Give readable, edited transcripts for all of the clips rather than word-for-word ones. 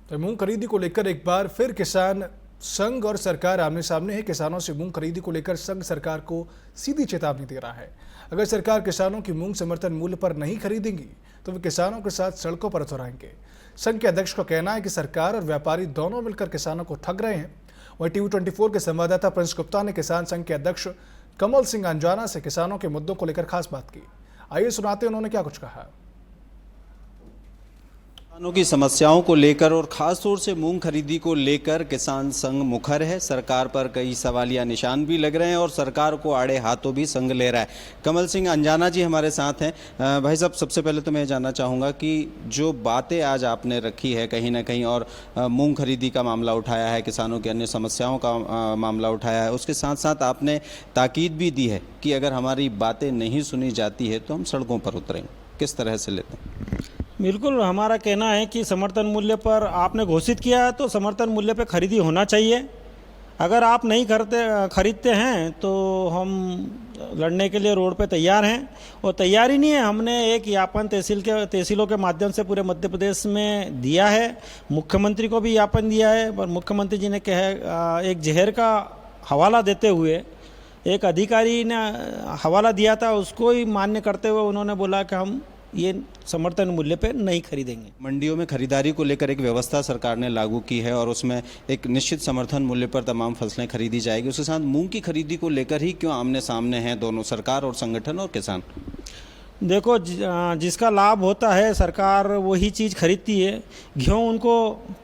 तो मूंग खरीदी को लेकर एक बार फिर किसान संघ और सरकार आमने सामने है। किसानों से मूंग खरीदी को लेकर संघ सरकार को सीधी चेतावनी दे रहा है। अगर सरकार किसानों की मूंग समर्थन मूल्य पर नहीं खरीदेंगी तो वे किसानों के साथ सड़कों पर उतर आएंगे। संघ के अध्यक्ष का कहना है कि सरकार और व्यापारी दोनों मिलकर किसानों को ठग रहे हैं। वहीं TV24 के संवाददाता प्रिंस गुप्ता ने किसान संघ के अध्यक्ष कमल सिंह अंजाना से किसानों के मुद्दों को लेकर खास बात की। आइए सुनाते हैं उन्होंने क्या कुछ कहा। किसानों की समस्याओं को लेकर और खास तौर से मूंग खरीदी को लेकर किसान संघ मुखर है। सरकार पर कई सवालिया निशान भी लग रहे हैं और सरकार को आड़े हाथों भी संघ ले रहा है। कमल सिंह अंजाना जी हमारे साथ हैं। भाई साहब, सबसे पहले तो मैं जानना चाहूँगा कि जो बातें आज आपने रखी है कहीं ना कहीं, और मूंग खरीदी का मामला उठाया है, किसानों की अन्य समस्याओं का मामला उठाया है, उसके साथ साथ आपने ताकीद भी दी है कि अगर हमारी बातें नहीं सुनी जाती है तो हम सड़कों पर उतरेंगे। किस तरह से लेते हैं? बिल्कुल, हमारा कहना है कि समर्थन मूल्य पर आपने घोषित किया है तो समर्थन मूल्य पर खरीदी होना चाहिए। अगर आप नहीं खरीदते हैं तो हम लड़ने के लिए रोड पे तैयार हैं। और तैयारी नहीं है, हमने एक ज्ञापन तहसीलों के माध्यम से पूरे मध्य प्रदेश में दिया है। मुख्यमंत्री को भी ज्ञापन दिया है, पर मुख्यमंत्री जी ने कहा, एक जहर का हवाला देते हुए एक अधिकारी ने हवाला दिया था, उसको ही मान्य करते हुए उन्होंने बोला कि हम ये समर्थन मूल्य पे नहीं खरीदेंगे। मंडियों में खरीदारी को लेकर एक व्यवस्था सरकार ने लागू की है और उसमें एक निश्चित समर्थन मूल्य पर तमाम फसलें खरीदी जाएगी। उसके साथ मूंग की खरीदी को लेकर ही क्यों आमने सामने हैं दोनों, सरकार और संगठन और किसान? देखो, जिसका लाभ होता है सरकार वही चीज़ खरीदती है। गेहूँ उनको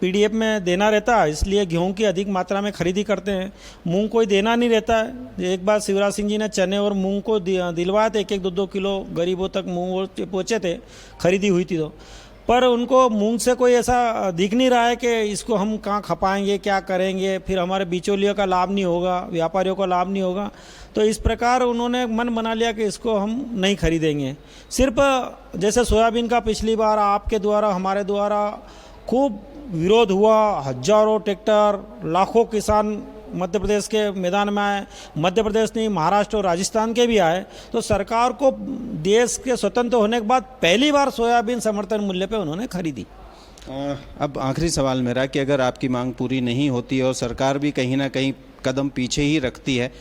PDF में देना रहता है, इसलिए गेहूँ की अधिक मात्रा में खरीदी करते हैं। मूंग कोई देना नहीं रहता है। एक बार शिवराज सिंह जी ने चने और मूंग को दिलवाए थे, 1-1, 2-2 किलो गरीबों तक मूंग पहुँचे थे, खरीदी हुई थी तो। पर उनको मूंग से कोई ऐसा दिख नहीं रहा है कि इसको हम कहाँ खपाएंगे, क्या करेंगे, फिर हमारे बिचौलियों का लाभ नहीं होगा, व्यापारियों का लाभ नहीं होगा। तो इस प्रकार उन्होंने मन बना लिया कि इसको हम नहीं खरीदेंगे। सिर्फ जैसे सोयाबीन का पिछली बार आपके द्वारा, हमारे द्वारा खूब विरोध हुआ, हजारों ट्रैक्टर, लाखों किसान मध्य प्रदेश के मैदान में आए। मध्य प्रदेश नहीं, महाराष्ट्र और राजस्थान के भी आए। तो सरकार को देश के स्वतंत्र होने के बाद पहली बार सोयाबीन समर्थन मूल्य पे उन्होंने खरीदी। अब आखिरी सवाल मेरा कि अगर आपकी मांग पूरी नहीं होती है और सरकार भी कहीं ना कहीं कदम पीछे ही रखती है,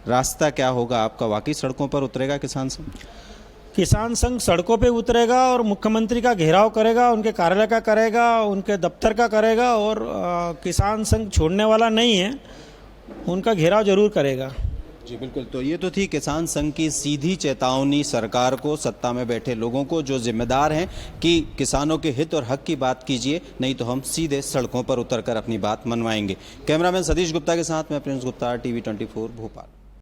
रास्ता क्या होगा आपका? वाकई सड़कों पर उतरेगा किसान संघ? किसान संघ सड़कों पे उतरेगा और मुख्यमंत्री का घेराव करेगा, उनके कार्यालय का करेगा, उनके दफ्तर का करेगा। और किसान संघ छोड़ने वाला नहीं है, उनका घेराव जरूर करेगा। जी बिल्कुल। तो ये तो थी किसान संघ की सीधी चेतावनी सरकार को, सत्ता में बैठे लोगों को जो जिम्मेदार हैं कि किसानों के हित और हक की बात कीजिए, नहीं तो हम सीधे सड़कों पर उतरकर अपनी बात मनवाएंगे। कैमरामैन सतीश गुप्ता के साथ मैं प्रिंस गुप्ता, TV24 भोपाल।